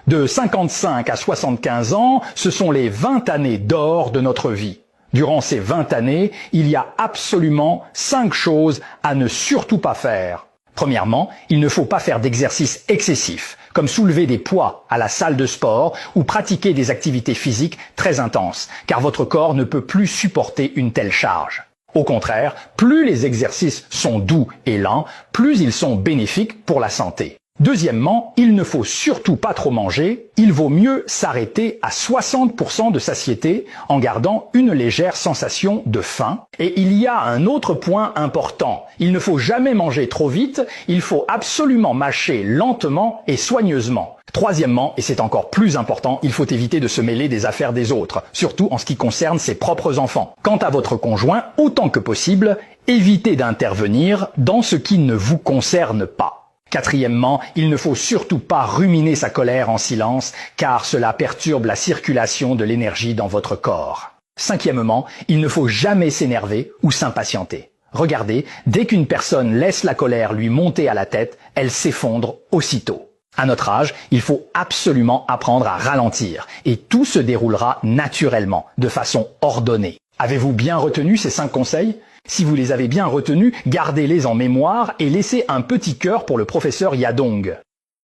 De 55 à 75 ans, ce sont les 20 années d'or de notre vie. Durant ces 20 années, il y a absolument 5 choses à ne surtout pas faire. Premièrement, il ne faut pas faire d'exercices excessifs, comme soulever des poids à la salle de sport ou pratiquer des activités physiques très intenses, car votre corps ne peut plus supporter une telle charge. Au contraire, plus les exercices sont doux et lents, plus ils sont bénéfiques pour la santé. Deuxièmement, il ne faut surtout pas trop manger, il vaut mieux s'arrêter à 60% de satiété en gardant une légère sensation de faim. Et il y a un autre point important, il ne faut jamais manger trop vite, il faut absolument mâcher lentement et soigneusement. Troisièmement, et c'est encore plus important, il faut éviter de se mêler des affaires des autres, surtout en ce qui concerne ses propres enfants. Quant à votre conjoint, autant que possible, évitez d'intervenir dans ce qui ne vous concerne pas. Quatrièmement, il ne faut surtout pas ruminer sa colère en silence, car cela perturbe la circulation de l'énergie dans votre corps. Cinquièmement, il ne faut jamais s'énerver ou s'impatienter. Regardez, dès qu'une personne laisse la colère lui monter à la tête, elle s'effondre aussitôt. À notre âge, il faut absolument apprendre à ralentir, et tout se déroulera naturellement, de façon ordonnée. Avez-vous bien retenu ces 5 conseils ? Si vous les avez bien retenus, gardez-les en mémoire et laissez un petit cœur pour le professeur Yadong.